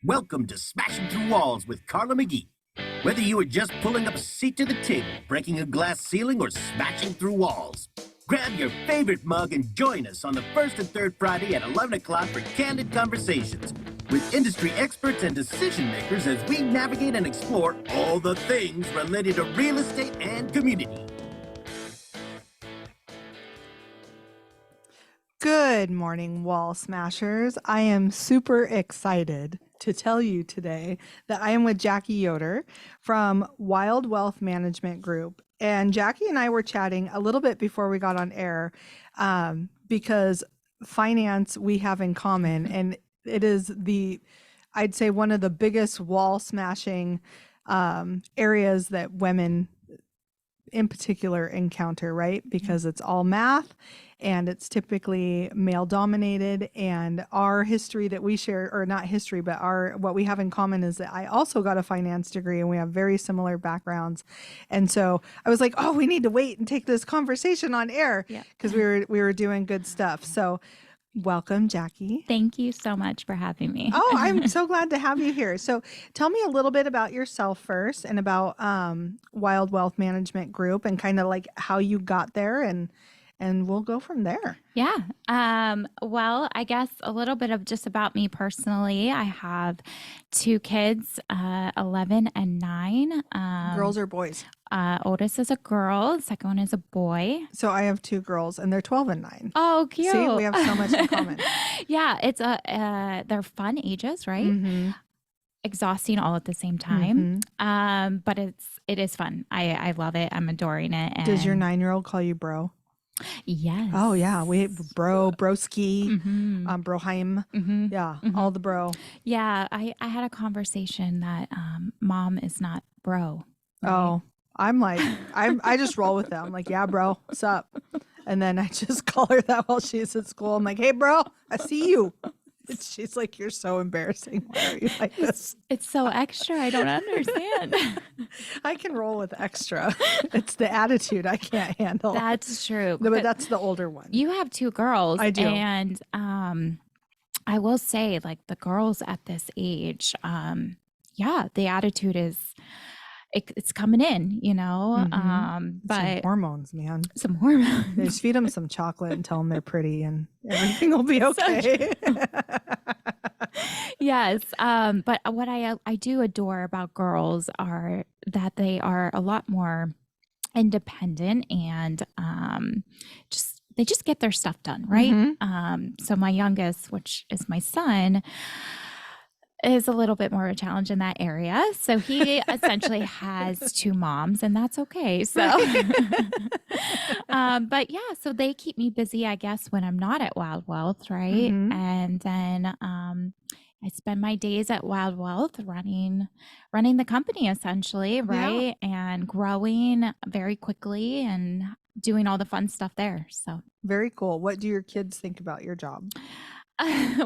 Welcome to Smashing Through Walls with Carla McGee. Whether you are just pulling up a seat to the table, breaking a glass ceiling, or smashing through walls, grab your favorite mug and join us on the first and third Friday at 11 o'clock for candid conversations with industry experts and decision makers as we navigate and explore all the things related to real estate and community. Good morning, Wall Smashers. I am super excited to tell you today that I am with Jackie Yoder from Wilde Wealth Management Group. And Jackie and I were chatting a little bit before we got on air because finance we have in common. And it is I'd say one of the biggest wall smashing areas that women in particular encounter, right? Because it's all math and it's typically male dominated, and our history that we share, or not history, but what we have in common is that I also got a finance degree and we have very similar backgrounds. And so I was like, oh, we need to wait and take this conversation on air because we were doing good stuff. So welcome, Jackie. Thank you so much for having me. Oh, I'm so glad to have you here. So tell me a little bit about yourself first and about Wilde Wealth Management Group and kind of like how you got there, and we'll go from there. Yeah. Well, I guess a little bit of just about me personally. I have two kids, 11 and 9. Girls or boys? Oldest is a girl. Second one is a boy. So I have two girls and they're 12 and 9. Oh, cute. See, we have so much in common. Yeah. It's they're fun ages, right? Mm-hmm. Exhausting all at the same time. Mm-hmm. But it is fun. I love it. I'm adoring it. And Does your 9-year-old call you bro? Yes. Oh yeah, we broski, Mm-hmm. broheim, Mm-hmm. yeah, Mm-hmm. all the bro. Yeah, I had a conversation that mom is not bro. Right? Oh, I just roll with them. I'm like, yeah, bro, what's up? And then I just call her that while she's at school. I'm like, hey, bro, I see you. And she's like, you're so embarrassing. Why are you like this? It's so extra. I don't understand. I can roll with extra. It's the attitude I can't handle. That's true. No, but that's the older one. You have two girls. I do. And I will say, like, the girls at this age, the attitude is, it's coming in, you know. Mm-hmm. But some hormones, man. Some hormones. They just feed them some chocolate and tell them they're pretty and everything will be okay. Yes. But what I do adore about girls are that they are a lot more independent and they just get their stuff done, right? Mm-hmm. So my youngest, which is my son, is a little bit more of a challenge in that area. So he essentially has two moms, and that's okay. So, but yeah, so they keep me busy, I guess, when I'm not at Wild Wealth, right? Mm-hmm. And then I spend my days at Wild Wealth running the company essentially, right? Yeah. And growing very quickly and doing all the fun stuff there. So very cool. What do your kids think about your job?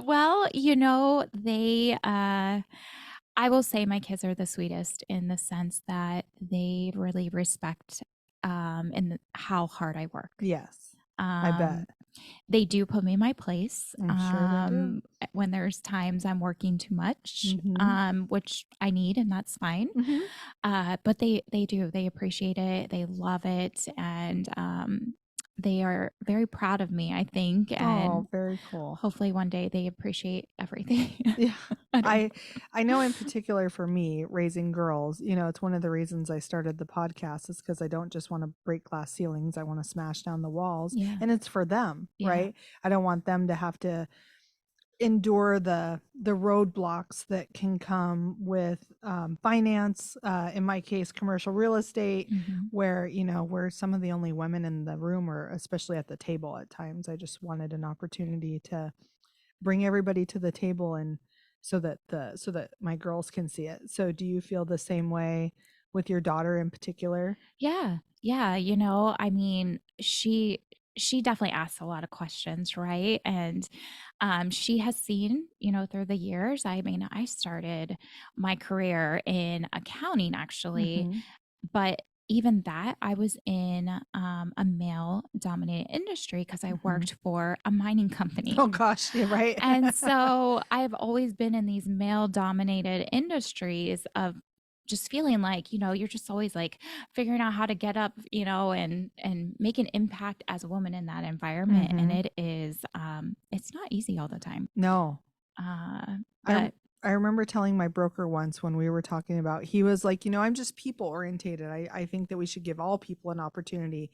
Well, you know, I will say my kids are the sweetest in the sense that they really respect how hard I work. Yes, I bet. They do put me in my place. I'm sure they do. When there's times I'm working too much, Mm-hmm. which I need, and that's fine. Mm-hmm. But they do. They appreciate it. They love it. And they are very proud of me, I think. And very cool. Hopefully one day they appreciate everything. Yeah. I know in particular for me, raising girls, you know, it's one of the reasons I started the podcast is because I don't just want to break glass ceilings. I want to smash down the walls. Yeah. And it's for them, Yeah. right? I don't want them to have to endure the roadblocks that can come with finance, in my case commercial real estate, where you know we're some of the only women in the room, or especially at the table at times. I just wanted an opportunity to bring everybody to the table, and so that my girls can see it. So do you feel the same way with your daughter in particular? Yeah, you know, I mean, she definitely asks a lot of questions, right? And she has seen, you know, through the years. I mean, I started my career in accounting actually, Mm-hmm. but even that, I was in a male dominated industry because I worked for a mining company. Oh gosh, yeah, right. And so I've always been in these male dominated industries of just feeling like, you're just always like figuring out how to get up, and make an impact as a woman in that environment. And Mhm. it is, it's not easy all the time. No. Uh, I but I remember telling my broker once when we were talking about, he was like, I'm just people orientated. I think that we should give all people an opportunity.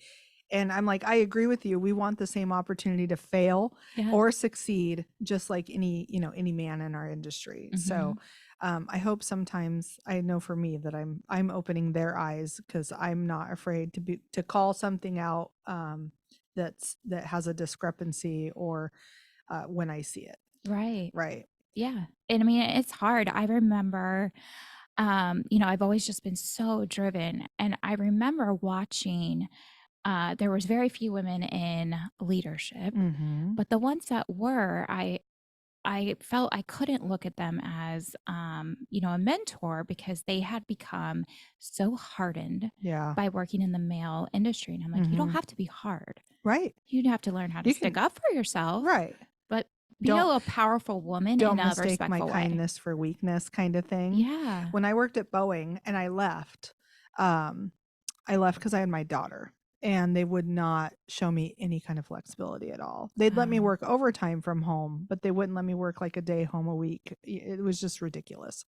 And I'm like, I agree with you. We want the same opportunity to fail yeah. or succeed, just like any man in our industry. So I hope sometimes, I know for me that I'm opening their eyes, because I'm not afraid to call something out that has a discrepancy, or when I see it. Right. Right. Yeah. And I mean, it's hard. I remember, I've always just been so driven. And I remember watching, there was very few women in leadership, Mm-hmm. but the ones that were, I felt I couldn't look at them as, a mentor, because they had become so hardened Yeah. by working in the male industry. And I'm like, you don't have to be hard. Right. You have to learn how to You stick can, up for yourself, right. but be Don't a powerful woman in don't a mistake my respectful way. kindness for weakness, kind of thing. Yeah. When I worked at Boeing and I left because I had my daughter, and they would not show me any kind of flexibility at all. They'd let me Oh, work overtime from home, but they wouldn't let me work like a day home a week. It was just ridiculous.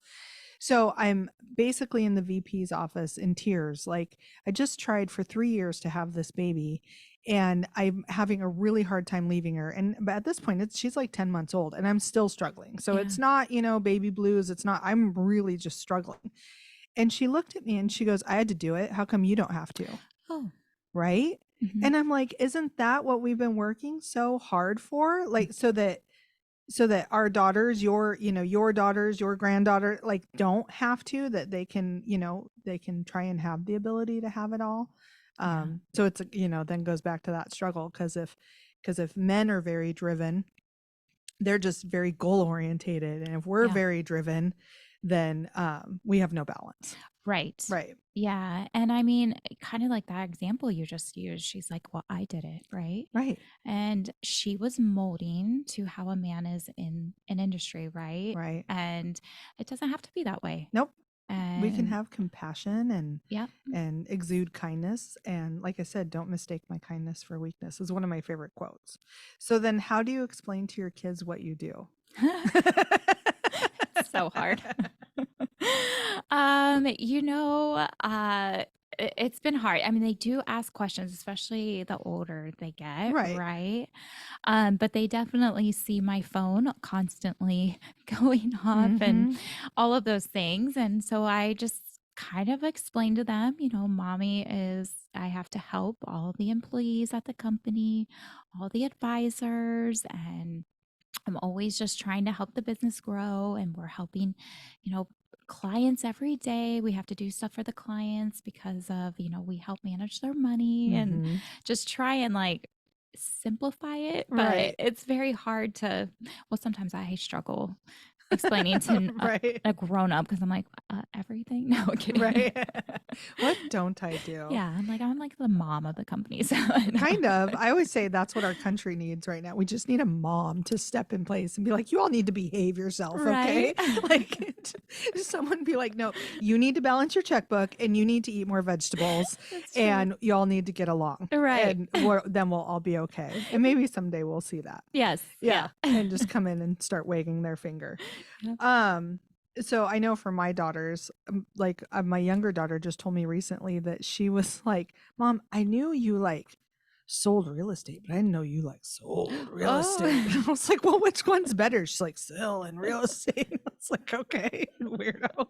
So I'm basically in the VP's office in tears. Like, I just tried for 3 years to have this baby, and I'm having a really hard time leaving her. But at this point, she's like 10 months old, and I'm still struggling. So yeah. it's not, baby blues. It's not, I'm really just struggling. And she looked at me and she goes, I had to do it. How come you don't have to? Oh. Right. Mhm. And I'm like, isn't that what we've been working so hard for? Like, so that our daughters, your daughters, your granddaughter, like, don't have to, that they can, they can try and have the ability to have it all. Yeah. So it's, then goes back to that struggle. Because if men are very driven, they're just very goal orientated. And if we're Yeah. very driven, then we have no balance. Right. Right. Yeah. And I mean, kind of like that example you just used, she's like, well, I did it. Right. Right. And she was molding to how a man is in an industry. Right. Right. And it doesn't have to be that way. Nope. And We can have compassion yeah. and exude kindness. And like I said, don't mistake my kindness for weakness is one of my favorite quotes. So then how do you explain to your kids what you do? So hard. It's been hard. I mean, they do ask questions, especially the older they get, Right. right? But they definitely see my phone constantly going off and all of those things. And so I just kind of explain to them, I have to help all of the employees at the company, all the advisors, and I'm always just trying to help the business grow, and we're helping, clients every day. We have to do stuff for the clients because of, we help manage their money and just try and like simplify it. But Right. it's very hard sometimes I struggle explaining to Right. a grown up because I'm like, everything? No, kidding. Right. What don't I do? Yeah, I'm like the mom of the company. So Kind of. I always say that's what our country needs right now. We just need a mom to step in place and be like, you all need to behave yourself, okay? Right? Like, someone be like, no, you need to balance your checkbook and you need to eat more vegetables That's true. and you all need to get along. Right. And then we'll all be okay. And maybe someday we'll see that. Yes. Yeah. And just come in and start wagging their finger. So I know for my daughters, my younger daughter just told me recently that she was like, Mom, I knew you like sold real estate, but I didn't know you like sold real estate. And I was like, well, which one's better? She's like, selling real estate. I was like, okay, weirdo.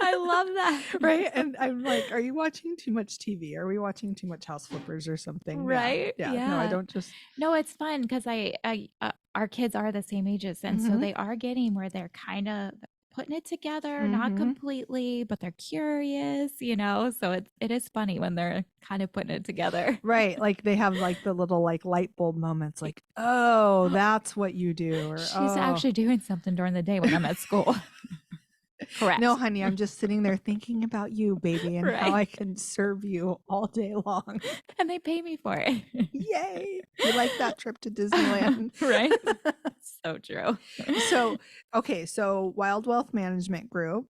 I love that. Right. And I'm like, are you watching too much TV? Are we watching too much House Flippers or something? Right. Yeah. No, I don't just. No, it's fun because our kids are the same ages. And so they are getting where they're kind of putting it together, not completely, but they're curious, so it is funny when they're kind of putting it together. Right. Like they have like the little like light bulb moments like, oh, that's what you do. Or she's actually doing something during the day when I'm at school. Correct. No, honey, I'm just sitting there thinking about you, baby, and how Right. I can serve you all day long. And they pay me for it. Yay. You like that trip to Disneyland? Right? So true. So, okay, so Wild Wealth Management Group,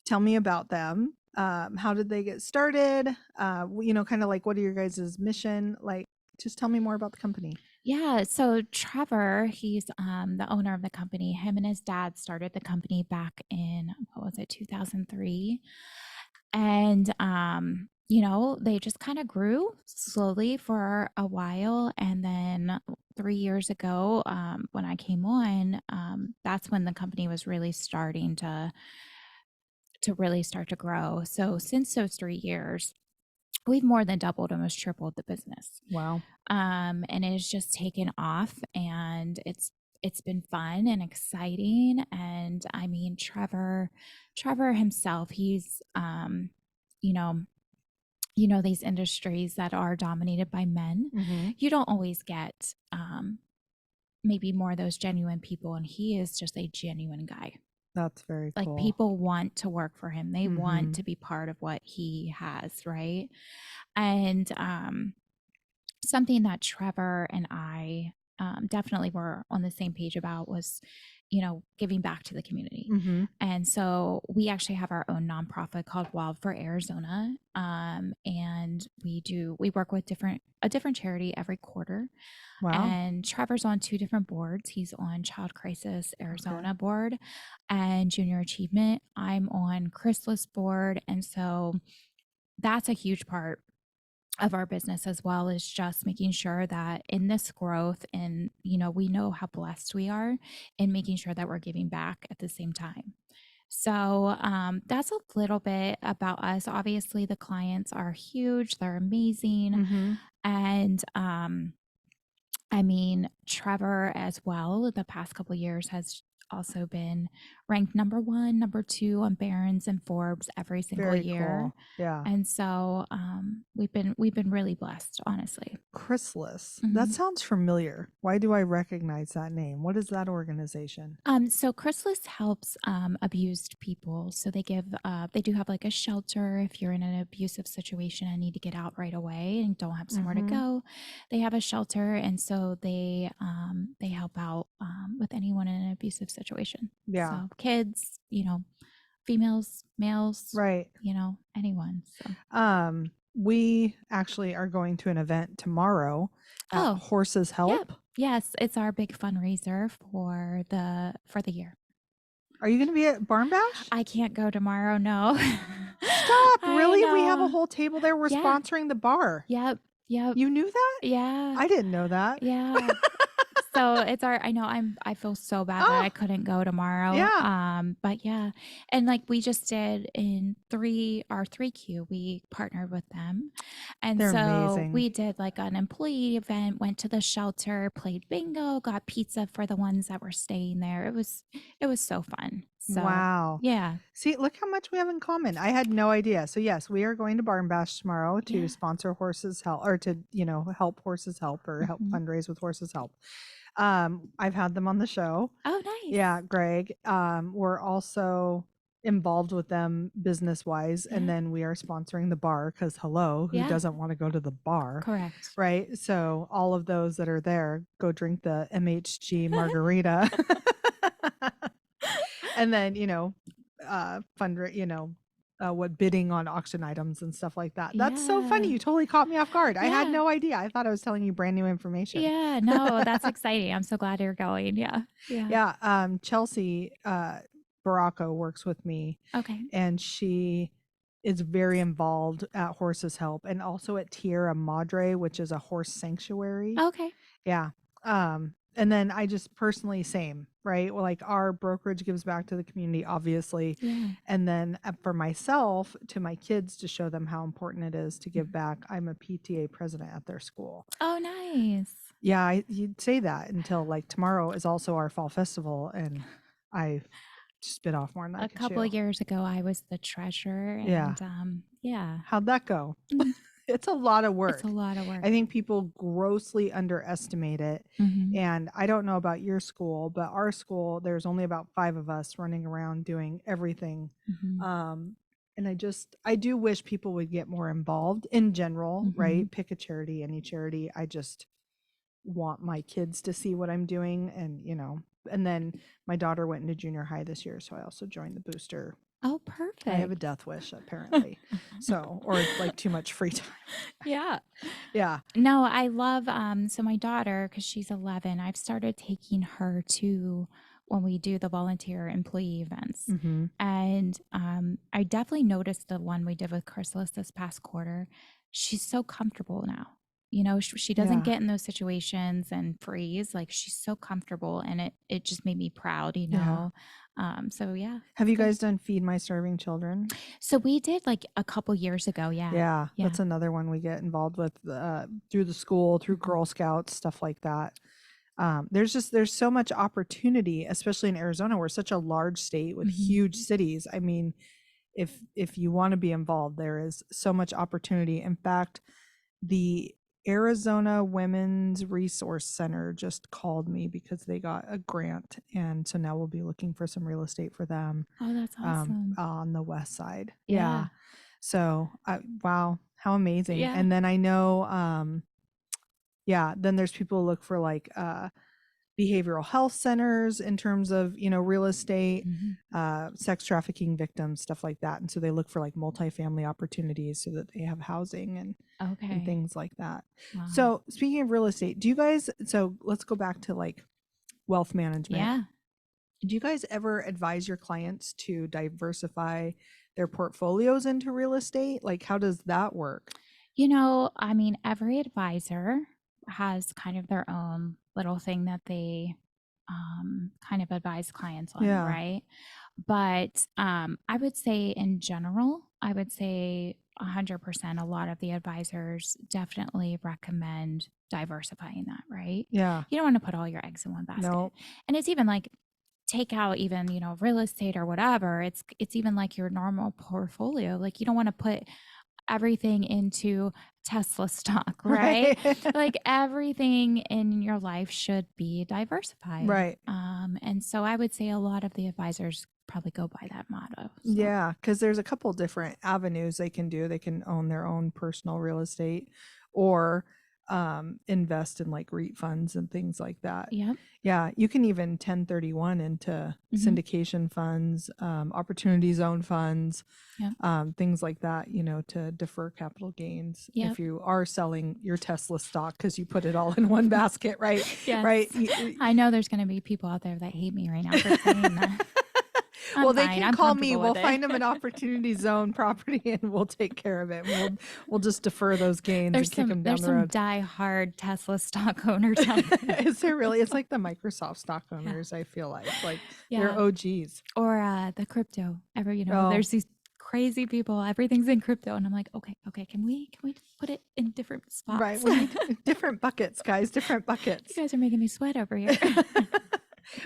tell me about them. How did they get started? Kind of like, what are your guys' mission? Like, just tell me more about the company. Yeah, so Trevor, he's the owner of the company. Him and his dad started the company back in, what was it, 2003. And they just kind of grew slowly for a while. And then 3 years ago, when I came on, that's when the company was really starting to really start to grow. So since those 3 years, we've more than doubled, almost tripled the business. Wow. And it's just taken off, and it's been fun and exciting. And I mean, Trevor himself, he's these industries that are dominated by men, Mhm. you don't always get maybe more of those genuine people, and he is just a genuine guy. That's very Like, cool. people want to work for him. They want Mhm. to be part of what he has, right? And something that Trevor and I definitely were on the same page about was, giving back to the community. Mhm. And so we actually have our own nonprofit called Wild for Arizona, and we work with a different charity every quarter. Wow. And Trevor's on 2 different boards. He's on Child Crisis Arizona board and Junior Achievement. I'm on Chrysalis board, and so that's a huge part of our business as well, is just making sure that in this growth, and we know how blessed we are, in making sure that we're giving back at the same time. So that's a little bit about us. Obviously, the clients are huge, they're amazing. Mhm. And I mean, Trevor as well, the past couple of years has also been ranked number 1, number 2 on Barron's and Forbes every single Very year. cool. Yeah. And so we've been really blessed, honestly. Chrysalis. Mhm. That sounds familiar. Why do I recognize that name? What is that organization? So Chrysalis helps abused people. So they do have like a shelter if you're in an abusive situation and need to get out right away and don't have somewhere to Mhm. go. They have a shelter, and so they help out with anyone in an abusive situation. Yeah. So kids, females, males, Right. anyone. So We actually are going to an event tomorrow at Oh, Horses Help. yes, it's our big fundraiser for the year. Are you going to be at Barn Bash? I can't go tomorrow. No. Stop. I Really? We have a know. whole table there. We're Yeah. sponsoring the bar. Yep. You knew that? Yeah. I didn't know that. Yeah. So it's I know I feel so bad that I Oh, couldn't go tomorrow. yeah. But yeah. And like we just did in our 3Q, we partnered with them. And They're so amazing. we did like an employee event, went to the shelter, played bingo, got pizza for the ones that were staying there. It was so fun. So Wow. yeah. See, look how much we have in common. I had no idea. So yes, we are going to Barn Bash tomorrow to Yeah. sponsor Horses Help, or to, help Horses Help, or help Mhm. fundraise with Horses Help. I've had them on the show. Oh, nice. Yeah, Greg. We're also involved with them business wise, and Yeah. then we are sponsoring the bar because who Yeah. doesn't want to go to the bar? Correct. Right. So all of those that are there, go drink the MHG margarita. And then, bidding on auction items and stuff like that. That's so funny. Yeah. You totally caught me off guard. I had Yeah. no idea. I thought I was telling you brand new information. Yeah, no, that's exciting. I'm so glad you're going. Yeah. Yeah. Yeah. Chelsea Baracco works with me, Okay. and she is very involved at Horses Help and also at Tierra Madre, which is a horse sanctuary. Okay. Yeah. And then I just personally, same, right? Well, like, our brokerage gives back to the community, obviously. Yeah. And then for myself, to my kids, to show them how important it is to give back, I'm a PTA president at their school. Oh, nice. Yeah, you'd say that until like tomorrow is also our fall festival, and I just bit off more than I A could couple of chew. years ago, I was the treasurer, Yeah. and yeah. How'd that go? Mm, It's a lot of work. It's a lot of work. I think people grossly underestimate it. Mhm. And I don't know about your school, but our school, there's only about 5 of us running around doing everything. Mhm. And I do wish people would get more involved in general, right? Mhm. Pick a charity, any charity. I just want my kids to see what I'm doing. And, and then my daughter went into junior high this year. So I also joined the booster. Oh, I have a perfect. death wish, apparently. So, or like too much free time. Yeah. Yeah. No, I love so my daughter, because she's 11, I've started taking her to when we do the volunteer employee events. Mm-hmm. And I definitely noticed the one we did with Chrysalis this past quarter. She's so comfortable now. She doesn't Yeah. get in those situations and freeze. Like, she's so comfortable, and it just made me proud, Yeah. So yeah. Have it's you good. guys done Feed My Starving Children? So we did like a couple years ago. Yeah. Yeah, Yeah. that's another one we get involved with through the school, through Mhm. Girl Scouts, stuff like that. There's so much opportunity, especially in Arizona. We're such a large state with Mhm. huge cities. I mean, if you want to be involved, there is so much opportunity. In fact, the Arizona Women's Resource Center just called me because they got a grant, and so now we'll be looking for some real estate for them Oh, that's awesome. on the west side. Yeah. So, wow, how amazing. Yeah. And then I know, then there's people who look for like behavioral health centers in terms of, real estate, Mhm. sex trafficking victims, stuff like that. And so they look for like multifamily opportunities so that they have housing and Okay. things like that. Wow. So, speaking of real estate, so let's go back to like wealth management. Yeah. Do you guys ever advise your clients to diversify their portfolios into real estate? Like, how does that work? I mean, every advisor has kind of their own little thing that they kind of advise clients on, Yeah. right? But I would say in general, I would say 100%, a lot of the advisors definitely recommend diversifying that, right? Yeah. You don't want to put all your eggs in one basket. No. And it's even like take out even, real estate or whatever. It's even like your normal portfolio. Like, you don't want to put everything into Tesla stock, right? Like, everything in your life should be diversified. Right. And so I would say a lot of the advisors probably go by that motto. So. Yeah, because there's a couple different avenues they can do. They can own their own personal real estate or invest in like REIT funds and things like that. Yep. Yeah, you can even 1031 into syndication funds, opportunity zone funds, Yep. things like that, to defer capital gains Yep. if you are selling your Tesla stock because you put it all in one basket, right? Yes. Right. I know there's going to be people out there that hate me right now for saying that. Well, they can call me. We'll with it. find them an opportunity zone property and we'll take care of it. We'll just defer those gains and kick them down There's the some road. die-hard Tesla stock owners out there. Is there really? It's like the Microsoft stock owners, I feel like they're OGs. Or the crypto. There's these crazy people. Everything's in crypto, and I'm like, okay, can we put it in different spots? Right, we need different buckets, guys. Different buckets. You guys are making me sweat over here.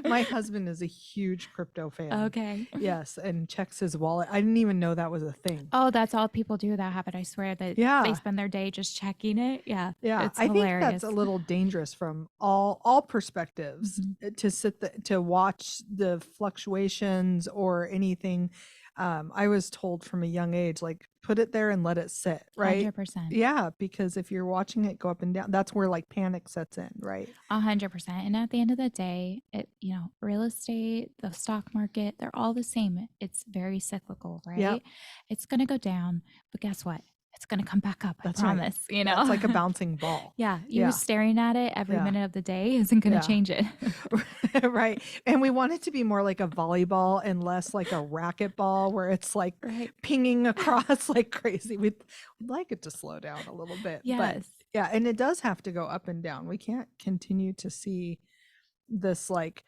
My husband is a huge crypto fan. Okay. Yes, and checks his wallet. I didn't even know that was a thing. Oh, that's all people do that have it. I swear that they spend their day just checking it. Yeah. Yeah. It's I hilarious. think that's a little dangerous from all perspectives to watch the fluctuations or anything. I was told from a young age, like, put it there and let it sit, right? 100%. Yeah, because if you're watching it go up and down, that's where like panic sets in, right? 100%. And at the end of the day, real estate, the stock market, they're all the same. It's very cyclical, right? Yep. It's going to go down, but guess what? It's going to come back up. That's I promise. Right. It's like a bouncing ball. Yeah. You staring at it every minute of the day isn't going to change it. Right. And we want it to be more like a volleyball and less like a racquetball where it's like pinging across like crazy. We'd like it to slow down a little bit. Yes. But yeah. And it does have to go up and down. We can't continue to see this like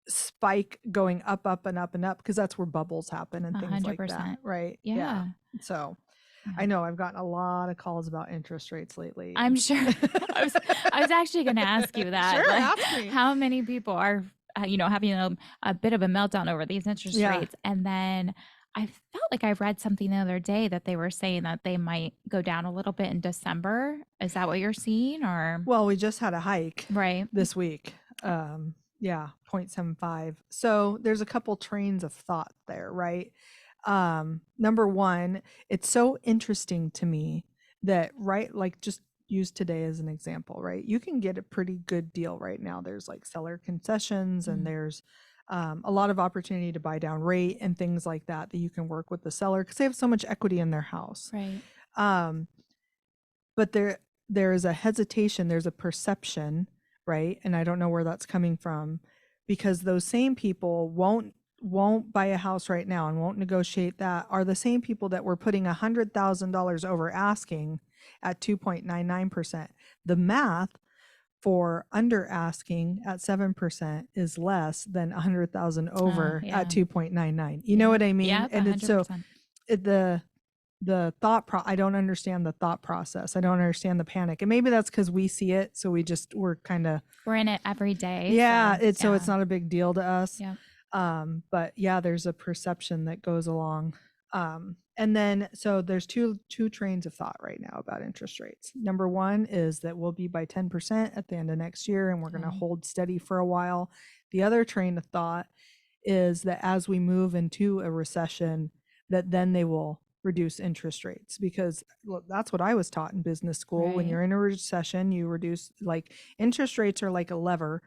spike going up, up and up and up because that's where bubbles happen and things 100%. Like that. Right. Yeah. So I know I've gotten a lot of calls about interest rates lately. I'm sure. I was actually going to ask you that. Sure, ask me. How many people are, having a bit of a meltdown over these interest rates, and then I felt like I read something the other day that they were saying that they might go down a little bit in December. Is that what you're seeing, or? Well, we just had a hike Right. this week. Yeah, 0.75. So there's a couple trains of thought there, right? Number one, it's so interesting to me that, right, like just use today as an example, right? You can get a pretty good deal right now. There's like seller concessions and there's a lot of opportunity to buy down rate and things like that that you can work with the seller because they have so much equity in their house. Right. Um, but there is a hesitation, there's a perception, right? And I don't know where that's coming from, because those same people won't buy a house right now and won't negotiate that are the same people that were putting $100,000 over asking at 2.99%. The math for under asking at 7% is less than 100,000 over yeah. at 2.99. You know what I mean? Yep, And it's so 100%. the I don't understand the thought process. I don't understand the panic. And maybe that's because we see it. So we're kind of, We're in it every day. yeah, so it's not a big deal to us. Yeah. But yeah, there's a perception that goes along. And then, so there's two trains of thought right now about interest rates. Number one is that we'll be by 10% at the end of next year, and we're going to hold steady for a while. The other train of thought is that as we move into a recession, that then they will reduce interest rates, because that's what I was taught in business school. When Right. you're in a recession, you reduce, like, interest rates are like a lever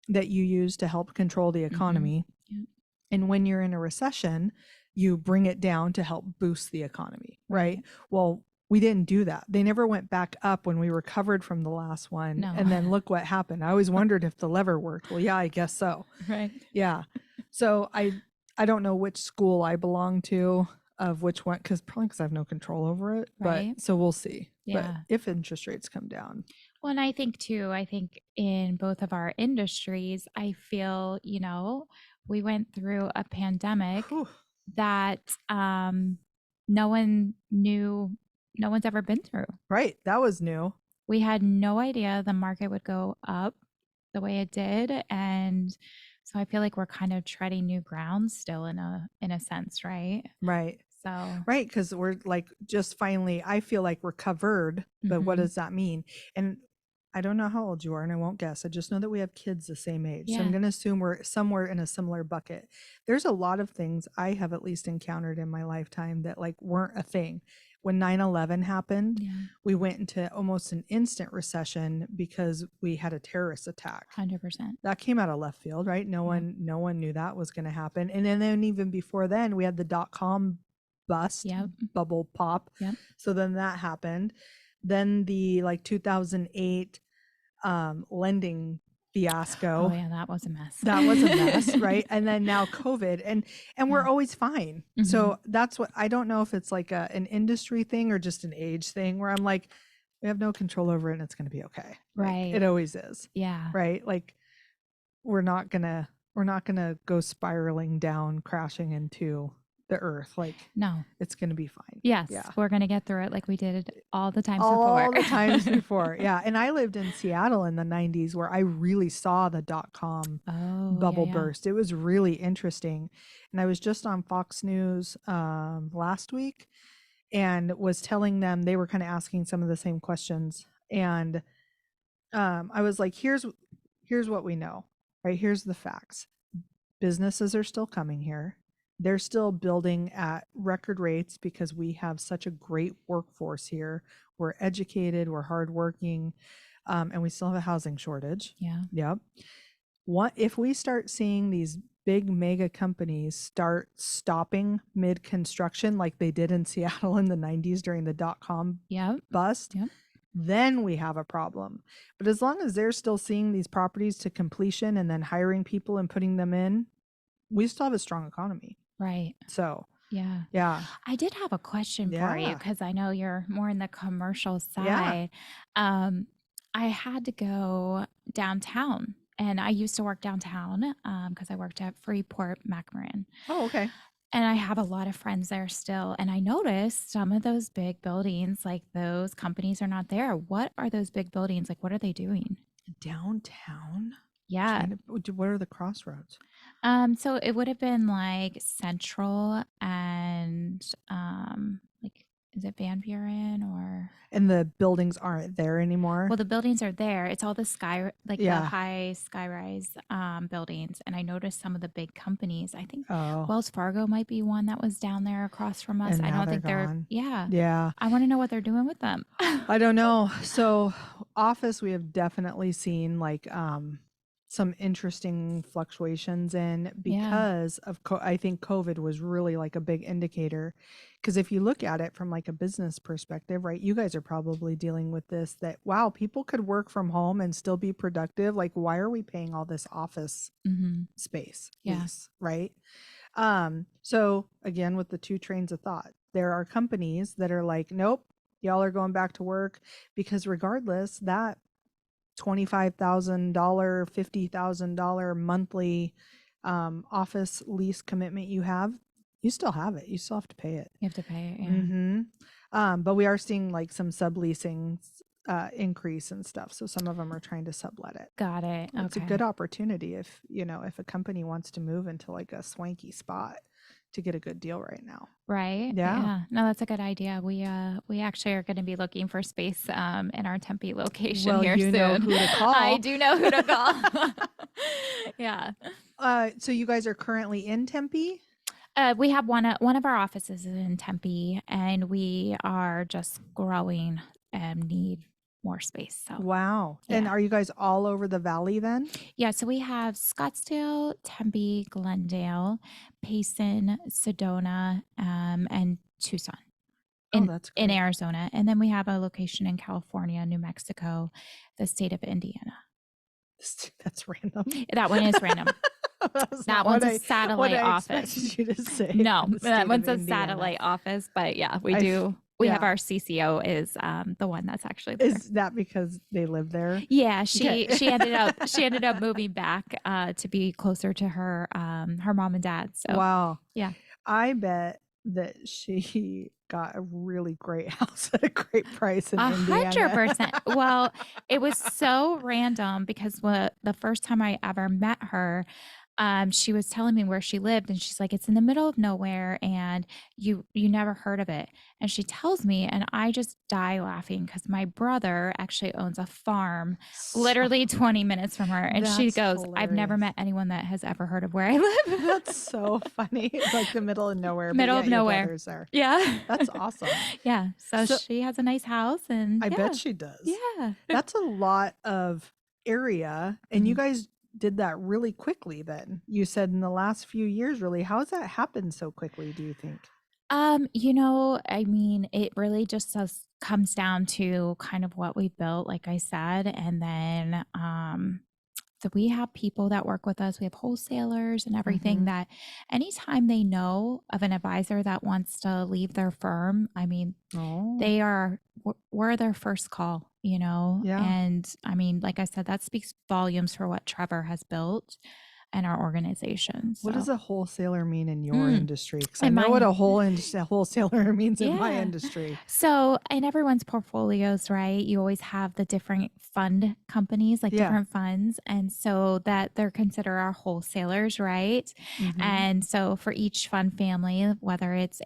that you use to help control the economy. Yep. And when you're in a recession, you bring it down to help boost the economy, right? Well, we didn't do that. They never went back up when we recovered from the last one. No. And then look what happened. I always wondered if the lever worked. Well, yeah, I guess so. Right. Yeah. So I don't know which school I belong to, of which one, probably because I have no control over it. Right. But so we'll see. Yeah. But if interest rates come down. Well, and I think too, in both of our industries, I feel, we went through a pandemic Whew. that no one knew, no one's ever been through. Right. That was new. We had no idea the market would go up the way it did. And so I feel like we're kind of treading new ground still in a sense, right? Right. So Right, because we're like just finally, I feel like recovered, but what Mhm. does that mean? And I don't know how old you are, and I won't guess. I just know that we have kids the same age. So I'm Yeah. going to assume we're somewhere in a similar bucket. There's a lot of things I have at least encountered in my lifetime that like weren't a thing. When 9/11 happened, yeah, we went into almost an instant recession because we had a terrorist attack. 100%. That came out of left field, right? No one knew that was going to happen. And then even before then, we had the .com bust, Yep. bubble pop. Yep. So then that happened. Then the 2008 lending fiasco. Oh yeah, that was a mess. That was a mess, right? And then now COVID, and we're always fine. So that's what, I don't know if it's like an industry thing or just an age thing, where I'm like, we have no control over it and it's going to be okay. Like, Right. it always is. Yeah. Right? Like we're not gonna go spiraling down, crashing into the earth. Like, No. it's gonna be fine. Yes. Yeah. We're going to get through it like we did all the times All before. the times before. Yeah. And I lived in Seattle in the 90s, where I really saw the .com bubble yeah. burst. It was really interesting. And I was just on Fox News last week and was telling them, they were kind of asking some of the same questions. And I was like, here's what we know, right? Here's the facts. Businesses are still coming here. They're still building at record rates because we have such a great workforce here. We're educated, we're hardworking, and we still have a housing shortage. Yeah. Yep. What if we start seeing these big mega companies start stopping mid construction like they did in Seattle in the 90s during the .com Yep. bust? Yep. Then we have a problem. But as long as they're still seeing these properties to completion and then hiring people and putting them in, we still have a strong economy. Right. So, Yeah. yeah. I did have a question for you, Yeah. because I know you're more in the commercial Yeah. side. I had to go downtown, and I used to work downtown because I worked at Freeport McMoran. Oh, okay. And I have a lot of friends there still. And I noticed some of those big buildings, like those companies are not there. What are those big buildings? Like, what are they doing? Downtown? Yeah. What are the crossroads? So it would have been like Central and and like, is it Van Buren or? And the buildings aren't there anymore. Well, the buildings are there. It's all the the Yeah. high skyrise buildings. And I noticed some of the big companies. I think Oh, Wells Fargo might be one that was down there across from us. and I now don't they're think they're, gone. yeah. Yeah. I want to know what they're doing with them. I don't know. So office, we have definitely seen like some interesting fluctuations in Yeah. because of I think COVID was really like a big indicator. Because if you look at it from like a business perspective, right, you guys are probably dealing with this that wow, people could work from home and still be productive. Like, why are we paying all this office Mm-hmm. space Yeah. lease, right? So again, with the two trains of thought, there are companies that are like, nope, y'all are going back to work because regardless, that $25,000, $50,000 monthly office lease commitment you have, you still have it. You still have to pay it. You have to pay it. Yeah. But we are seeing like some subleasing increase and stuff. So some of them are trying to sublet it. Got it. It's a Okay. good opportunity if, if a company wants to move into like a swanky spot to get a good deal right now. Right. Yeah. No, that's a good idea. We actually are going to be looking for space in our Tempe location Well, here you soon. know who to call. I do know who to call. Yeah. So you guys are currently in Tempe? We have one of our offices is in Tempe, and we are just growing and need more space. So Wow. And yeah. are you guys all over the valley then? Yeah, so we have Scottsdale, Tempe, Glendale, Payson, Sedona, and Tucson Oh, that's in great. Arizona. And then we have a location in California, New Mexico, the state of Indiana. That's random. That one is random. That's That not one's what a satellite I office. expected you to say. No, the state that of one's a Indiana. satellite office, but yeah, we I f- do. We have yeah. our CCO is the one that's actually there. Is that because they live there? Yeah, Okay. she ended up moving back to be closer to her mom and dad. So Wow. yeah. I bet that she got a really great house at a great price in Indiana. 100%. Well, it was so random because the first time I ever met her, she was telling me where she lived, and she's like, "It's in the middle of nowhere, and you never heard of it." And she tells me, and I just die laughing because my brother actually owns a farm, literally 20 minutes from her, and she That's goes, "I've never hilarious. met anyone that has ever heard of where I live." That's so funny. It's like the middle of nowhere. Middle but of yet your nowhere. brother's there. Yeah. That's awesome. Yeah. So, So- she has a nice house, and I yeah. bet she does. Yeah. That's a lot of area. And you Mhm. guys did that really quickly then. You said in the last few years, really. How has that happened so quickly, do you think? I mean, it really just comes down to kind of what we built, like I said, and then so we have people that work with us. We have wholesalers and everything Mhm. that anytime they know of an advisor that wants to leave their firm, I mean, Oh. we're their first call, Yeah. And I mean, like I said, that speaks volumes for what Trevor has built and our organization. What does So a wholesaler mean in your industry? Because I In know what my- a wholesaler means in my Yeah. industry. So in everyone's portfolios, right, you always have the different fund companies, like Yeah. different funds. And so that they're considered our wholesalers, right? Mhm. And so for each fund family, whether it's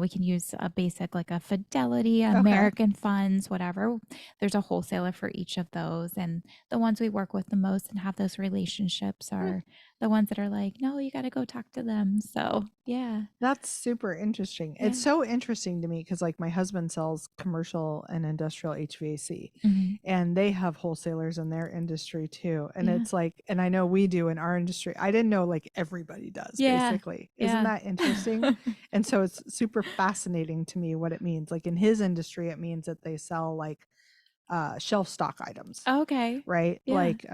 we can use a basic like a Fidelity, Okay. American Funds, whatever. There's a wholesaler for each of those. And the ones we work with the most and have those relationships are the ones that are like, no, you got to go talk to them. So, yeah. That's super interesting. Yeah. It's so interesting to me because, like, my husband sells commercial and industrial HVAC, Mhm. and they have wholesalers in their industry too. And Yeah. it's like, and I know we do in our industry. I didn't know like everybody does, Yeah. basically. Isn't Yeah. that interesting? And so it's super fascinating to me what it means. Like in his industry, it means that they sell like shelf stock items, Okay. right? Yeah. Like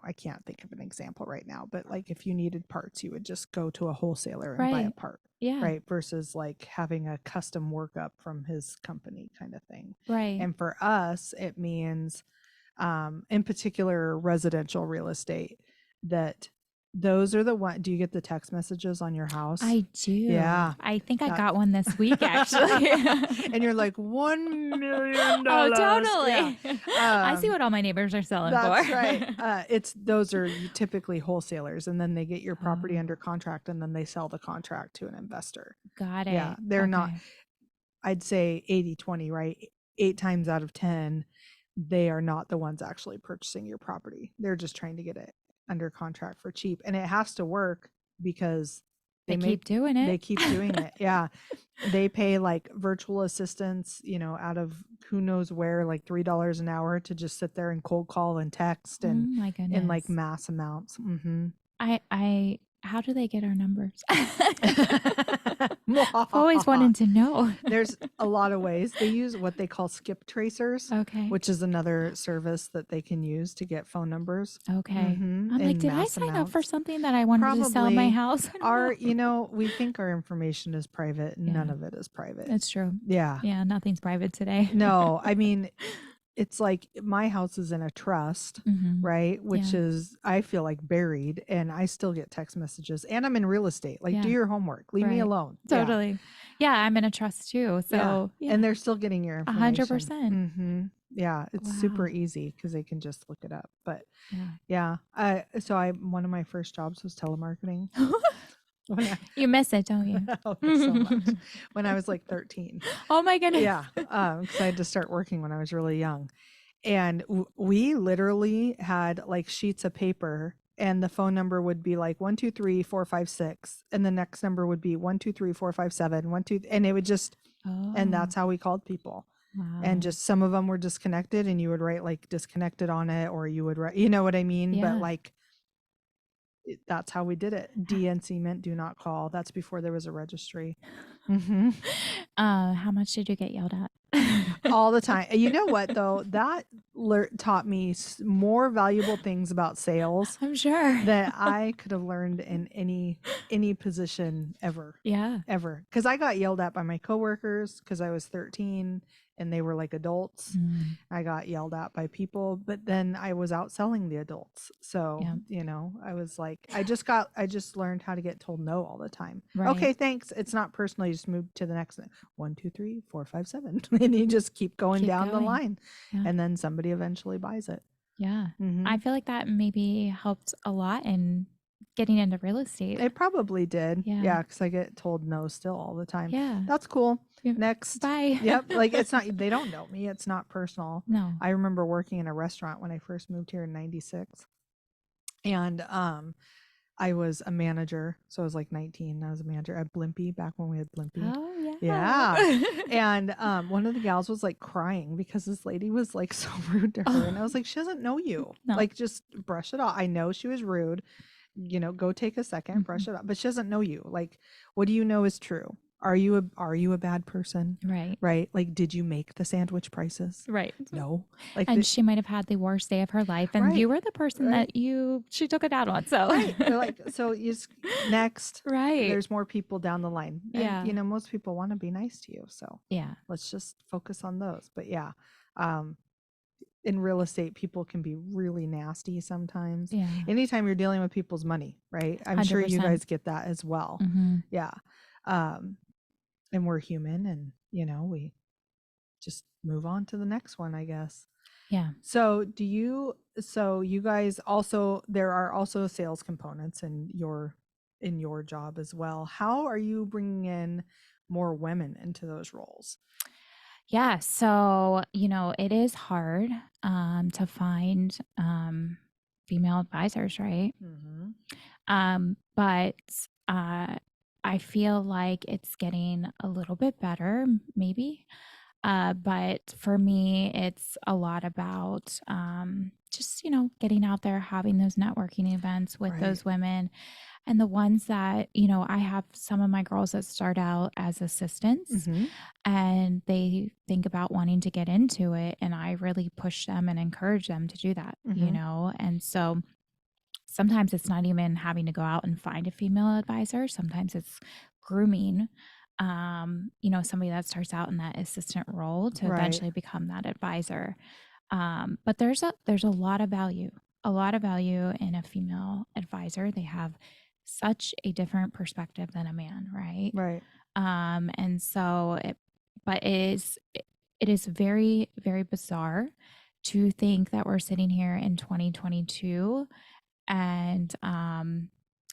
I can't think of an example right now, but like if you needed parts, you would just go to a wholesaler and buy a Right. part, Yeah. right? Versus like having a custom workup from his company kind of thing. Right. And for us, it means in particular residential real estate that Those are the one. Do you get the text messages on your house? I do. Yeah. I think I That- got one this week, actually. And you're like, $1 million. Oh, totally. Yeah. I see what all my neighbors are selling That's for. right. Those are typically wholesalers, and then they get your property Oh. under contract, and then they sell the contract to an investor. Got it. Yeah, they're not. Okay. I'd say 80-20, right? 8 times out of 10, they are not the ones actually purchasing your property. They're just trying to get it under contract for cheap, and it has to work because They keep doing it. they keep doing it. Yeah. They pay like virtual assistants, out of who knows where, like $3 an hour to just sit there and cold call and text Oh and my goodness. in like mass amounts. How do they get our numbers? I've I've always wanted to know. There's a lot of ways. They use what they call skip tracers, Okay. which is another service that they can use to get phone numbers. Okay. Mhm, I'm in like, did I mass sign up for amounts. something that I wanted to sell my Probably. house? We think our information is private. And None Yeah. of it is private. It's true. Yeah. Yeah, nothing's private today. No, I mean, it's like my house is in a trust, Mhm. right? Which Yeah. is, I feel like, buried, and I still get text messages. And I'm in real estate. Like, do Yeah. your homework. Leave me Right. alone. Yeah. Totally. Yeah, I'm in a trust too. So yeah. And they're still getting your information. 100%. Yeah, it's super Wow. easy because they can just look it up. But Yeah. yeah, one of my first jobs was telemarketing. When I, You miss it, don't you? oh, so much. When I was like 13. Oh my goodness. Yeah, because I had to start working when I was really young. And we literally had like sheets of paper, and the phone number would be like 123-456, and the next number would be 123-457, 12, and it would just, and that's how we called people. Wow. And just some of them were disconnected, and you would write like disconnected on it, or you would write, you know what I mean? Yeah. But like, that's how we did it. DNC meant do not call. That's before there was a registry. How much did you get yelled at? All the time. You know what though? That taught me more valuable things about sales I'm sure. that I could have learned in any position ever. Yeah. Ever. Because I got yelled at by my coworkers because I was 13 and they were like adults. I got yelled at by people, but then I was out selling the adults. So, Yeah. I was like, I just learned how to get told no all the time. Right. Okay, thanks. It's not personal. You just move to the next 1, 2, 3, 4, 5, 7. And you just keep going Keep down the going. line. Yeah. And then somebody eventually buys it. Yeah. Mhm. I feel like that maybe helped a lot in getting into real estate. It probably did. Yeah. Yeah, because I get told no still all the time. Yeah. That's cool. Yeah. Next. Bye. Yep. Like it's not, they don't know me. It's not personal. No. I remember working in a restaurant when I first moved here in 96. And I was a manager. So I was like 19. I was a manager at Blimpie back when we had Blimpie. Oh yeah. Yeah. And one of the gals was like crying because this lady was like so rude to her. And I was like, she doesn't know you. No. Like just brush it off. I know she was rude. Go take a second, brush it off. But she doesn't know you. Like, what do you know is true? Are you a bad person? Right. Right? Like, did you make the sandwich prices? Right. No. Like, And she might have had the worst day of her life, and Right. you were the person Right. that she took it out on. So right. They're like, so you just, next. right. There's more people down the line. Yeah. And, most people want to be nice to you. So Yeah. let's just focus on those. But yeah, in real estate, people can be really nasty sometimes. Yeah. Anytime you're dealing with people's money, right? I'm sure you 100%. guys get that as well. Mm-hmm. Yeah. And we're human, and we just move on to the next one, I guess. Yeah. So you guys also, there are also sales components in your job as well. How are you bringing in more women into those roles? Yeah. So, it is hard to find female advisors, right? But I feel like it's getting a little bit better, maybe. But for me, it's a lot about just, getting out there, having those networking events with those women. And the ones that, I have some of my girls that start out as assistants and they think about wanting to get into it. And I really push them and encourage them to do that, And so sometimes it's not even having to go out and find a female advisor. Sometimes it's grooming, somebody that starts out in that assistant role to eventually become that advisor. But there's a lot of value. a lot of value in a female advisor. They have such a different perspective than a man, right? Right. And so, but it is very, very bizarre to think that we're sitting here in 2022 and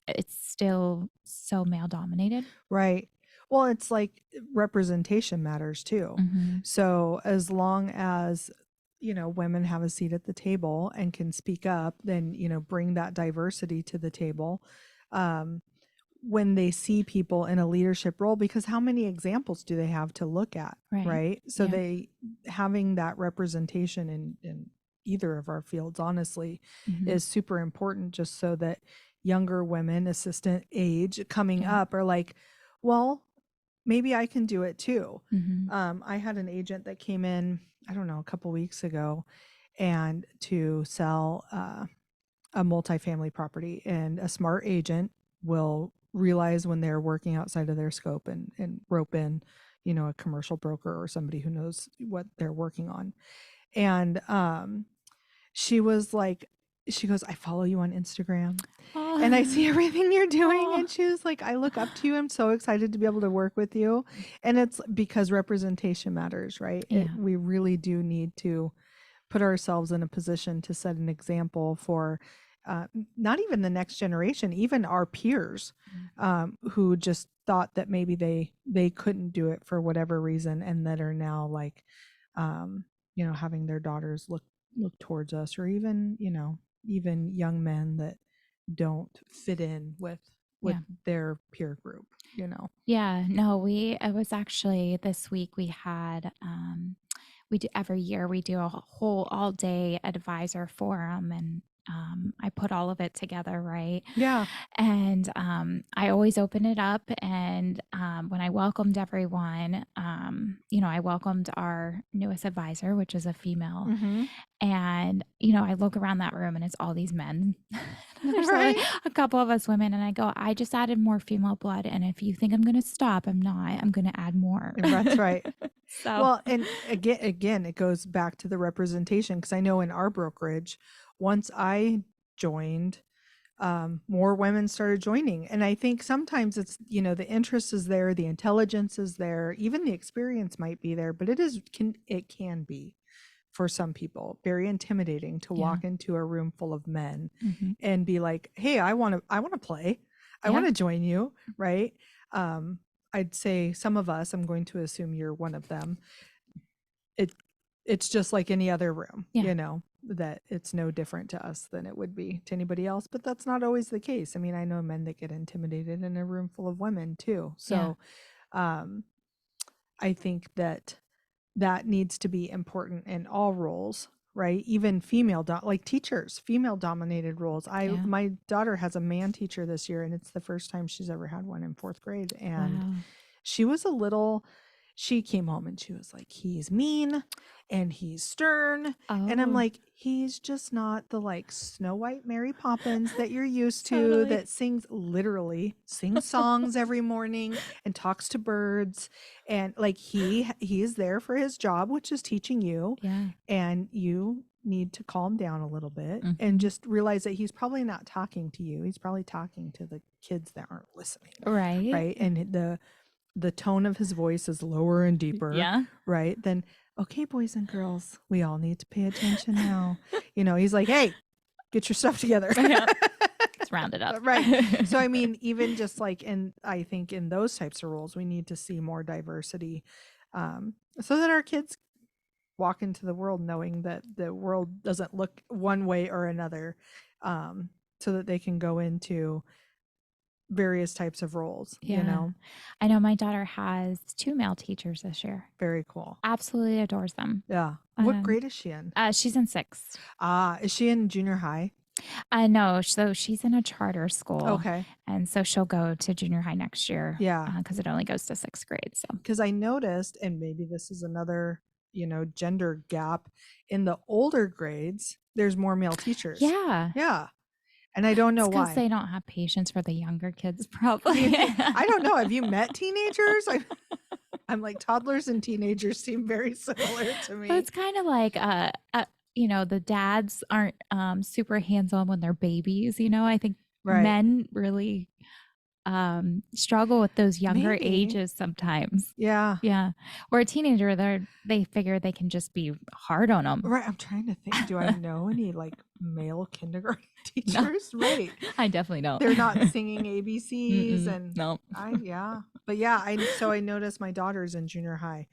it's still so male dominated. Right. Well, it's like representation matters too. Mhm. So as long as, women have a seat at the table and can speak up, then, bring that diversity to the table. When they see people in a leadership role, because how many examples do they have to look at? Right. Right. So Yeah. they having that representation in either of our fields, honestly, Mhm. is super important, just so that younger women, assistant age coming Yeah. up, are like, well, maybe I can do it too. Mhm. I had an agent that came in, I don't know, a couple weeks ago, and to sell a multifamily property. And a smart agent will realize when they're working outside of their scope and rope in, a commercial broker or somebody who knows what they're working on. And she was like, she goes, I follow you on Instagram and I see everything you're doing. And she was like, I look up to you. I'm so excited to be able to work with you. And it's because representation matters, right? Yeah. We really do need to put ourselves in a position to set an example for not even the next generation, even our peers, who just thought that maybe they couldn't do it for whatever reason, and that are now like, having their daughters look towards us, or even even young men that don't fit in with Yeah. their peer group. Yeah, no, it was actually this week we had, we do every year we do a whole all day advisor forum and I put all of it together, right? Yeah. And I always open it up. And when I welcomed everyone, I welcomed our newest advisor, which is a female. Mm-hmm. And, I look around that room and it's all these men. There's Right. only a couple of us women. And I go, I just added more female blood. And if you think I'm going to stop, I'm not. I'm going to add more. That's right. So, Well, and again, it goes back to the representation, because I know in our brokerage, once I joined, more women started joining. And I think sometimes it's, the interest is there, the intelligence is there, even the experience might be there, but it can be, for some people, very intimidating to walk into a room full of men mhm. and be like, hey, I want to play. I Yeah. want to join you. Right. I'd say some of us, I'm going to assume you're one of them. It's just like any other room, Yeah. that it's no different to us than it would be to anybody else. But that's not always the case. I mean, I know men that get intimidated in a room full of women too. So I think that needs to be important in all roles, right? Even like teachers, female dominated roles. Yeah. My daughter has a man teacher this year, and it's the first time she's ever had one in 4th grade. And Wow. she came home and she was like, he's mean and he's stern. And I'm Oh. like, he's just not the like Snow White Mary Poppins that you're used to, Totally. that sings songs every morning and talks to birds. And like, he is there for his job, which is teaching you. Yeah. And you need to calm down a little bit Mhm. and just realize that he's probably not talking to you. He's probably talking to the kids that aren't listening. Right. Right. And the tone of his voice is lower and deeper. Yeah. Right. Then, okay, boys and girls, we all need to pay attention now. He's like, hey, get your stuff together. Yeah. Let's round it up. Right. So, I mean, even just like I think in those types of roles, we need to see more diversity, so that our kids walk into the world knowing that the world doesn't look one way or another, so that they can go into various types of roles. Yeah. I know my daughter has 2 male teachers this year. Very cool. Absolutely adores them. Yeah. What grade is she in? She's in 6th. Is she in junior high? No, so she's in a charter school. Okay. And so she'll go to junior high next year. Yeah. Because it only goes to 6th grade. So, because I noticed, and maybe this is another, gender gap, in the older grades, there's more male teachers. yeah. Yeah. And I don't know It's 'cause why. they don't have patience for the younger kids, probably. I don't know. Have you met teenagers? I'm like, toddlers and teenagers seem very similar to me. But it's kind of like, the dads aren't super hands-on when they're babies. I think Right. men really struggle with those younger Maybe. ages sometimes. Yeah. Yeah. Or a teenager, they figure they can just be hard on them. Right. I'm trying to think. Do I know any like male kindergarten teachers? Right. I definitely don't. They're not singing ABCs Mm-mm. and No. But yeah, I noticed my daughter's in junior high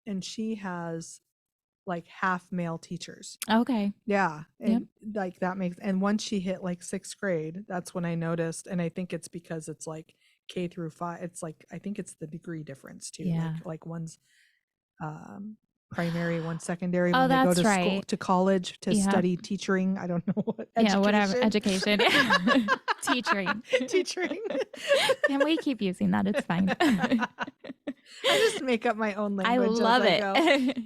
and she has like half male teachers. Okay. Yeah. And like that makes, and once she hit like 6th grade, that's when I noticed. And I think it's because it's like K through 5. It's like, I think it's the degree difference too. Yeah. Like one's primary, one's secondary. Oh, When they go that's to school, right. to college to Yeah. study teaching. I don't know what. Yeah, whatever. Education. Education. Teaching. Teaching. Can we keep using that? It's fine. I just make up my own I language. love as I go. it.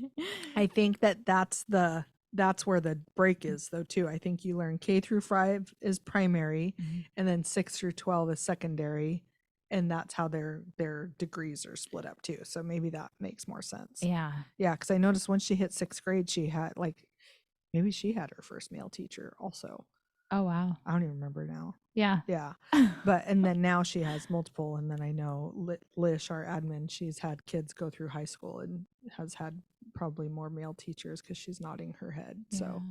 I think that's where the break is though too. I think you learn K through 5 is primary, and then 6 through 12 is secondary, and that's how their degrees are split up too. So maybe that makes more sense. Yeah. Yeah, because I noticed once she hit 6th grade, she had maybe she had her first male teacher also. Oh, wow. I don't even remember now. Yeah. Yeah. And then now she has multiple. And then I know Lish, our admin, she's had kids go through high school and has had probably more male teachers because she's nodding her head. So,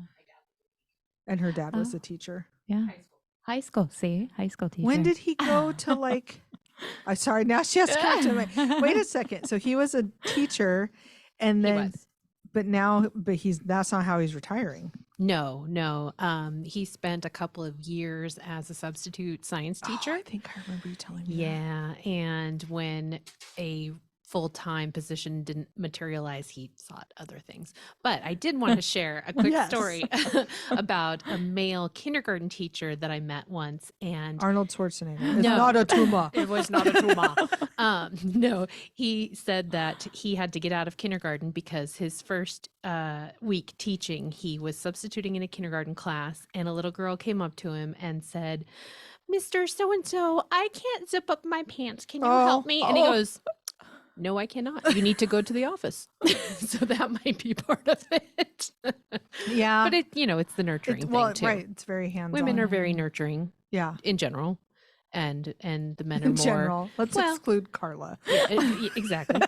and her dad was Oh. a teacher. Yeah. High school. See? High school teacher. When did he go to like, I'm sorry, now she has to come to me. Wait a second. So he was a teacher and then, but that's not how he's retiring. No. He spent a couple of years as a substitute science teacher. Oh, I think I remember you telling me. Yeah, and when a full-time position didn't materialize, he sought other things. But I did want to share a quick Yes. story about a male kindergarten teacher that I met once, and Arnold Schwarzenegger. It's No. not a tumor. it was not a tumor. No, he said that he had to get out of kindergarten because his first week teaching, he was substituting in a kindergarten class, and a little girl came up to him and said, "Mr. So-and-so, I can't zip up my pants. Can you help me?" And he goes, "No, I cannot. You need to go to the office." So that might be part of it. Yeah. But it's the nurturing thing too. Right. It's very hands-on. Women are very nurturing Yeah. in general, and the men are In more general. Let's well- exclude Carla. exactly.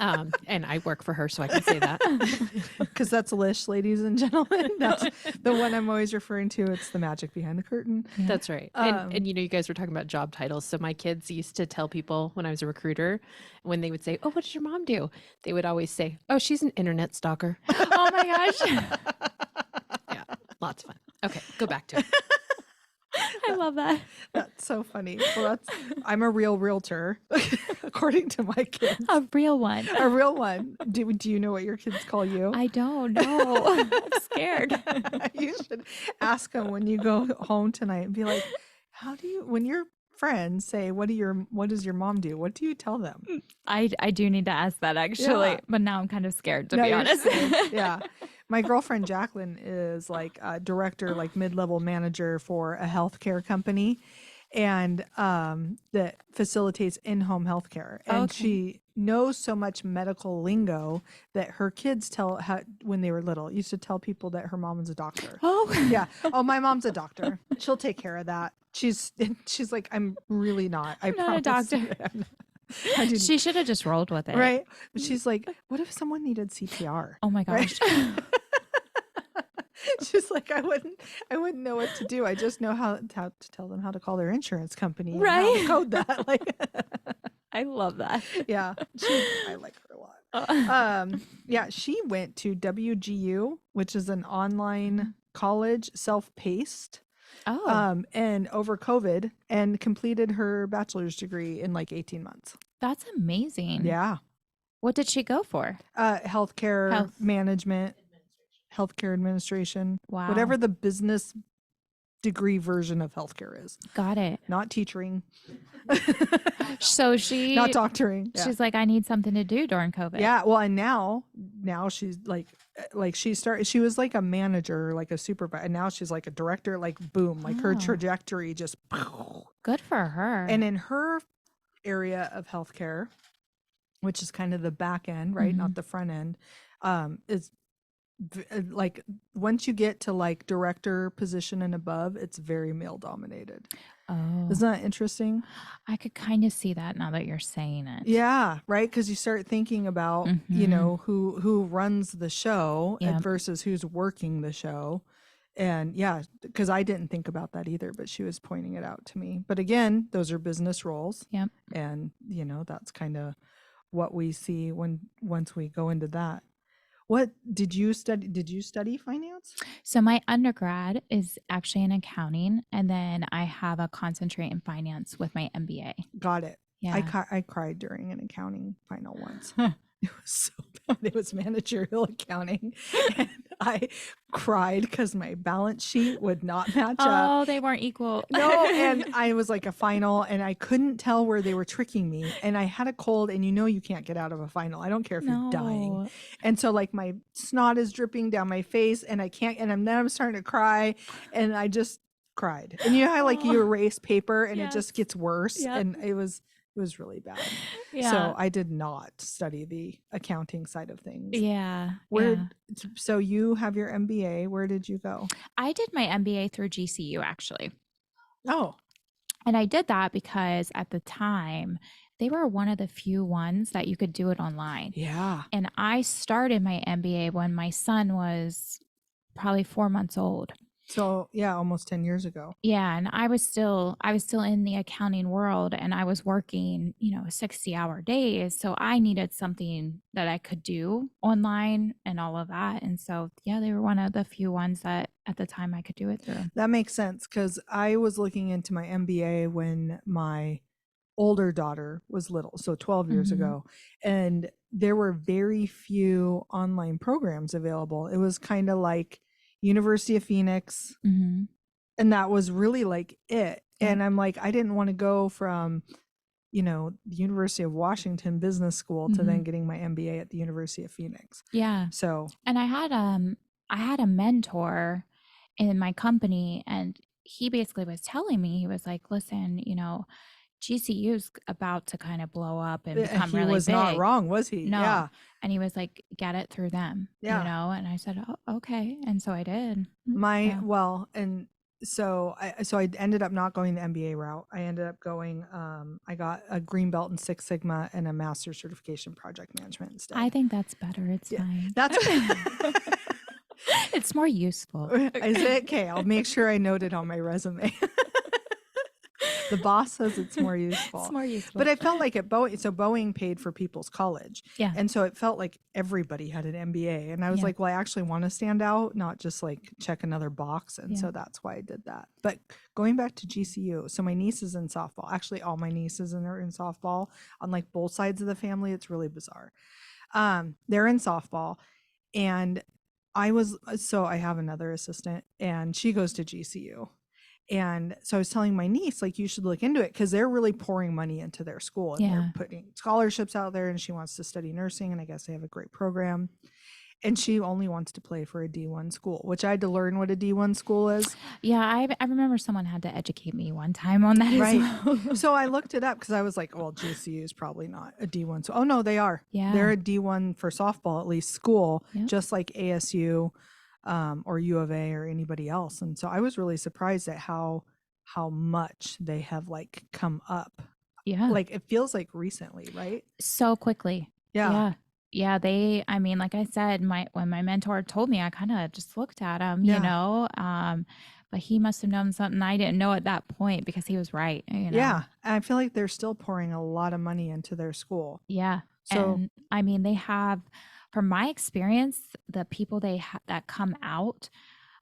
And I work for her, so I can say that. Because that's Lish, ladies and gentlemen. That's the one I'm always referring to. It's the magic behind the curtain. That's right. And you guys were talking about job titles. So my kids used to tell people when I was a recruiter, when they would say, "Oh, what does your mom do?" They would always say, "Oh, she's an internet stalker." Oh my gosh. Yeah, lots of fun. Okay, go back to it. I love that. That's so funny. Well, I'm a real realtor, according to my kids. A real one. A real one. Do you know what your kids call you? I don't know. I'm scared. You should ask them when you go home tonight and be like, when your friends say, what does your mom do? What do you tell them? I do need to ask that actually, Yeah. but now I'm kind of scared to No, be you're honest. scared. Yeah. My girlfriend Jacqueline is like a director, like mid-level manager for a healthcare company, and that facilitates in-home healthcare. And Okay. she knows so much medical lingo that her kids when they were little, used to tell people that her mom was a doctor. Oh, Yeah. Oh, my mom's a doctor. She'll take care of that. She's like, I'm really not. I I'm not a promise. doctor. I'm not. I didn't- she should have just rolled with it. right. But she's like, what if someone needed CPR? Oh my Right? gosh. She's like, I wouldn't know what to do. I just know how to tell them how to call their insurance company, and how to Right. code that. Like, I love that. yeah, I like her a lot. Yeah, she went to WGU, which is an online college, self-paced, Oh, and over COVID, and completed her bachelor's degree in like 18 months. that's amazing. Yeah, What did she go for? healthcare Health. management, healthcare administration, Wow. whatever the business degree version of healthcare is. Got it. Not teaching, So she not doctoring. Yeah. she's like, I need something to do during COVID. Yeah, well, and now she's like she was like a manager, like a supervisor, and now she's like a director, like boom, like her Oh. trajectory just. Good for her. And in her area of healthcare, which is kind of the back end, right, not the front end, is like once you get to like director position and above, it's very male dominated. Oh, Isn't that interesting? I could kind of see that now that you're saying it. Yeah, right. Because you start thinking about Mhm. who runs the show Yep. versus who's working the show, and yeah, because I didn't think about that either, but she was pointing it out to me. But again, those are business roles, Yep. and that's kind of what we see once we go into that. What did you study? Did you study finance? So my undergrad is actually in accounting, and then I have a concentrate in finance with my MBA. Got it. Yeah. I cried during an accounting final once. It was so bad. It was managerial accounting, and I cried because my balance sheet would not match up. Oh, they weren't equal. No, and I was like a final, and I couldn't tell where they were tricking me. And I had a cold, and you can't get out of a final. I don't care if you're dying. No. And so like my snot is dripping down my face, and I can't, and then I'm starting to cry, and I just cried. And you know how like you erase paper and it just Yes. gets worse, Yep. and it was really bad. Yeah. So I did not study the accounting side of things. Yeah. Where yeah. so you have your MBA. Where did you go? I did my MBA through GCU actually. Oh, And I did that because at the time, they were one of the few ones that you could do it online. yeah. And I started my MBA when my son was probably 4 months old. So yeah, almost 10 years ago. Yeah, and I was still in the accounting world, and I was working, 60-hour days, so I needed something that I could do online and all of that. And so, yeah, they were one of the few ones that at the time I could do it through. That makes sense because I was looking into my MBA when my older daughter was little, so 12 years Mhm. ago, and there were very few online programs available. It was kind of like University of Phoenix, Mhm. and that was really like it. Yep. And I'm like, I didn't want to go from the University of Washington Business School to then getting my MBA at the University of Phoenix. Yeah. So And I had a mentor in my company, and he basically was telling me, he was like, listen, GCU's about to kind of blow up and become he really was big. not wrong, was he? No. Yeah. And he was like, get it through them, Yeah. and I said, oh, okay. And so I did. My Yeah. and so I ended up not going the MBA route. I ended up going I got a green belt in Six Sigma and a master certification project management instead. I think that's better. It's Yeah, fine. that's It's more useful. Is it? Okay, I'll make sure I note it on my resume. The boss says it's more useful. It's more useful. But I felt like at Boeing, so Boeing paid for people's college. Yeah. And so it felt like everybody had an MBA. And I was Yeah. like, well, I actually want to stand out, not just like check another box. And Yeah. so that's why I did that. But going back to GCU, so my niece is in softball. Actually, all my nieces are in softball on like both sides of the family. It's really bizarre. They're in softball. And I have another assistant, and she goes to GCU. And so I was telling my niece, like, you should look into it because they're really pouring money into their school, and Yeah. they're putting scholarships out there, and she wants to study nursing, and I guess they have a great program. And she only wants to play for a D1 school, which I had to learn what a D1 school is. Yeah, I remember someone had to educate me one time on that Right. as well. So I looked it up because I was like, well, GCU is probably not a D1. So, oh no, they are. Yeah. They're a D1 for softball, at least school, Yep. just like ASU or U of A or anybody else. And so I was really surprised at how much they have like come up. Yeah. Like it feels like recently, right? So quickly. Yeah. Yeah. I mean, like I said, when my mentor told me, I kind of just looked at him, Yeah. but he must have known something I didn't know at that point because he was right. Yeah. And I feel like they're still pouring a lot of money into their school. Yeah. So And I mean, they have, from my experience, the people that come out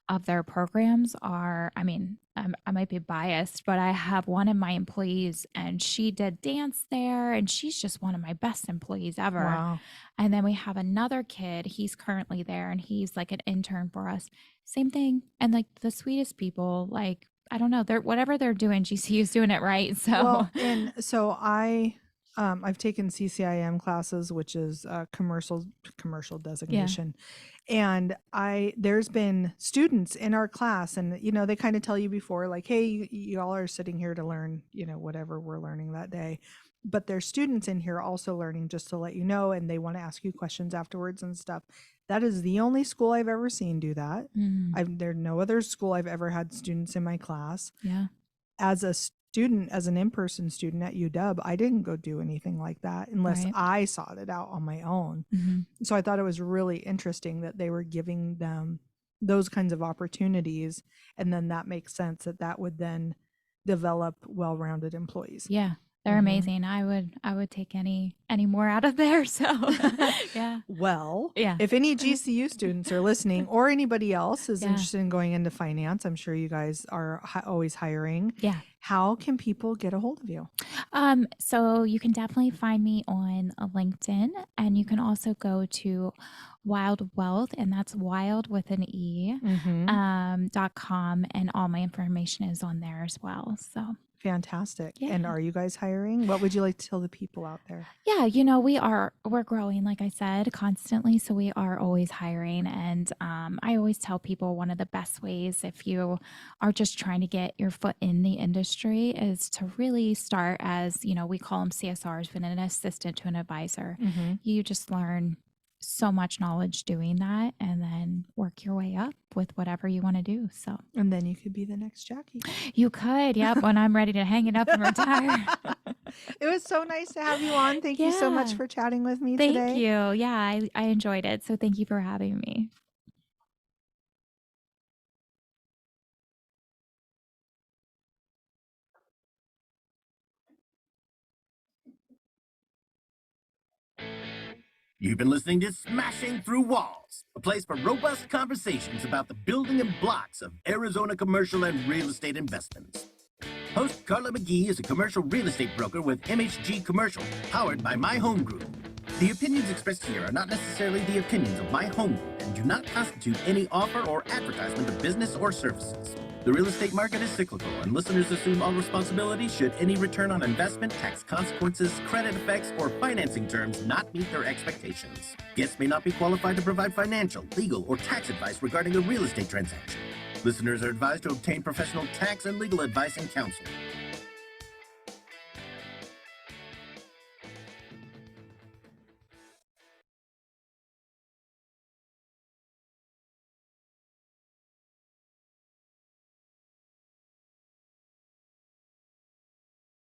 of their programs are, I mean, I might be biased, but I have one of my employees, and she did dance there, and she's just one of my best employees ever. wow. And then we have another kid, he's currently there, and he's like an intern for us. Same thing. And like the sweetest people, like, I don't know, whatever they're doing, GCU's doing it right. So Well, and so I've taken CCIM classes, which is commercial designation. And there's been students in our class, and they kind of tell you before, like, hey, you all are sitting here to learn, whatever we're learning that day. But there's students in here also learning, just to let you know, and they want to ask you questions afterwards and stuff. That is the only school I've ever seen do that. Mm, There's no other school I've ever had students in my class. yeah. As a student, as an in-person student at UW, I didn't go do anything like that unless Right. I sought it out on my own. Mhm. So I thought it was really interesting that they were giving them those kinds of opportunities, and then that makes sense that that would then develop well-rounded employees. Yeah. They're Mhm. amazing. I would take any more out of there. So yeah. Well, Yeah. if any GCU students are listening or anybody else is Yeah. interested in going into finance, I'm sure you guys are always hiring. Yeah. How can people get a hold of you? So you can definitely find me on LinkedIn, and you can also go to Wilde Wealth, and that's Wilde with an E, .com, and all my information is on there as well. So Fantastic. And Yeah. are you guys hiring? What would you like to tell the people out there? yeah, we're growing, like I said, constantly. So we are always hiring. And I always tell people one of the best ways, if you are just trying to get your foot in the industry, is to really start as, we call them CSRs, but an assistant to an advisor. You just learn so much knowledge doing that, and then work your way up with whatever you want to do. So And then you could be the next Jackie. you could, yep, when I'm ready to hang it up and retire. It was so nice to have you on. Thank you so much Yeah. for chatting with me Thank today. you. Yeah, I enjoyed it. So thank you for having me. You've been listening to Smashing Through Walls, a place for robust conversations about the building and blocks of Arizona commercial and real estate investments. Host Carla McGee is a commercial real estate broker with MHG Commercial, powered by My Home Group. The opinions expressed here are not necessarily the opinions of My Home Group and do not constitute any offer or advertisement of business or services. The real estate market is cyclical, and listeners assume all responsibility should any return on investment, tax consequences, credit effects, or financing terms not meet their expectations. Guests may not be qualified to provide financial, legal, or tax advice regarding a real estate transaction. Listeners are advised to obtain professional tax and legal advice and counsel.